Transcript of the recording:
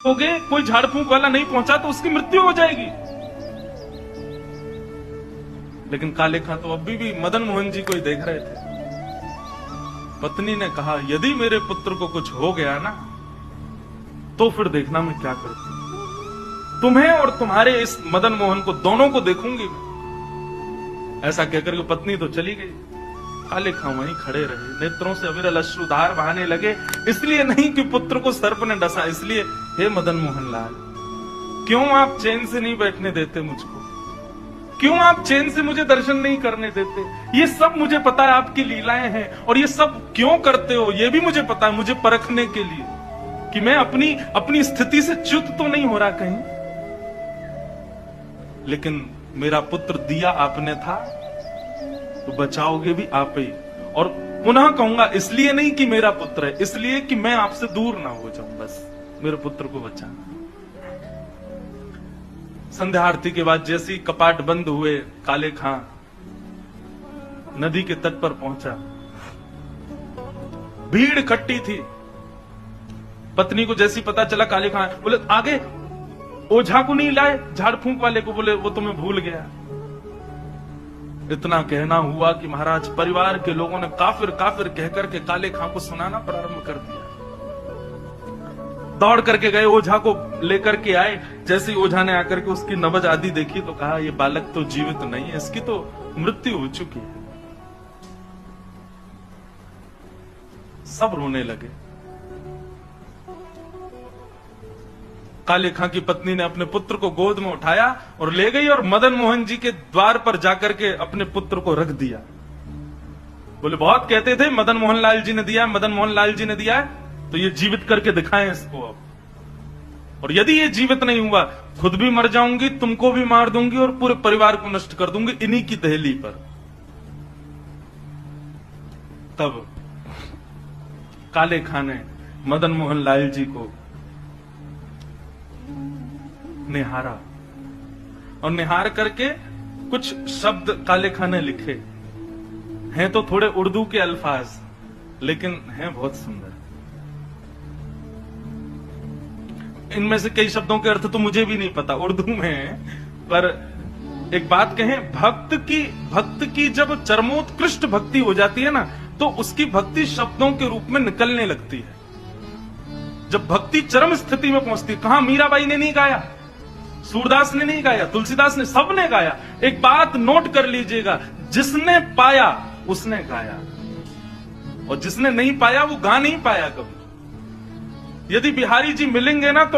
होगे, कोई झाड़ फूंक वाला नहीं पहुंचा तो उसकी मृत्यु हो जाएगी। लेकिन काले खां तो अभी भी मदन मोहन जी को ही देख रहे थे। पत्नी ने कहा, यदि मेरे पुत्र को कुछ हो गया ना, तो फिर देखना मैं क्या करती हूं। तुम्हें और तुम्हारे इस मदन मोहन को, दोनों को देखूंगी मैं। ऐसा कहकर के पत्नी तो चली गई। काले खां वहीं खड़े रहे, नेत्रों से अविरल अश्रुधार बहाने लगे। इसलिए नहीं कि पुत्र को सर्प ने डसा, इसलिए, हे मदन मोहन लाल, क्यों आप चैन से नहीं बैठने देते मुझको? क्यों आप चैन से मुझे दर्शन नहीं करने देते? ये सब मुझे पता है आपकी लीलाएं हैं, और ये सब क्यों करते हो ये भी मुझे पता है, मुझे परखने के लिए कि मैं अपनी स्थिति से च्युत तो नहीं हो रहा कहीं। लेकिन मेरा पुत्र दिया आपने था, तो बचाओगे भी आप ही। और पुनः कहूंगा, इसलिए नहीं कि मेरा पुत्र है, इसलिए कि मैं आपसे दूर ना हो जाऊं। बस मेरे पुत्र को बचाना। संध्या आरती के बाद जैसे ही कपाट बंद हुए, काले खां नदी के तट पर पहुंचा। भीड़ इकट्ठी थी। पत्नी को जैसी पता चला, काले खां बोले, आगे ओझा को नहीं लाए, झाड़ फूंक वाले को, बोले वो तुम्हें भूल गया। इतना कहना हुआ कि महाराज परिवार के लोगों ने काफिर काफिर कहकर के काले खां को सुनाना प्रारंभ कर दिया। दौड़ करके गए, ओझा को लेकर के आए। जैसे ही ओझा ने आकर के उसकी नब्ज आदि देखी तो कहा, ये बालक तो जीवित नहीं है, इसकी तो मृत्यु हो चुकी है। सब रोने लगे। काले खां की पत्नी ने अपने पुत्र को गोद में उठाया और ले गई, और मदन मोहन जी के द्वार पर जाकर के अपने पुत्र को रख दिया। बोले, बहुत कहते थे मदन मोहन लाल जी ने दिया, मदन मोहन लाल जी ने दिया है, तो ये जीवित करके दिखाएं इसको अब। और यदि ये जीवित नहीं हुआ, खुद भी मर जाऊंगी, तुमको भी मार दूंगी, और पूरे परिवार को नष्ट कर दूंगी इन्हीं की दहली पर। तब काले खां ने मदन मोहन लाल जी को निहारा, और निहार करके कुछ शब्द काले खां ने लिखे हैं। तो थोड़े उर्दू के अल्फाज, लेकिन हैं बहुत सुंदर। इनमें से कई शब्दों के अर्थ तो मुझे भी नहीं पता, उर्दू में है। पर एक बात कहें, भक्त की जब चरमोत्कृष्ट भक्ति हो जाती है ना, तो उसकी भक्ति शब्दों के रूप में निकलने लगती है। जब भक्ति चरम स्थिति में पहुंचती है, कहां मीराबाई ने नहीं गाया, सूरदास ने नहीं गाया, तुलसीदास ने, सबने गाया। एक बात नोट कर लीजिएगा, जिसने पाया उसने गाया, और जिसने नहीं पाया वो गा नहीं पाया कभी। यदि बिहारी जी मिलेंगे ना, तो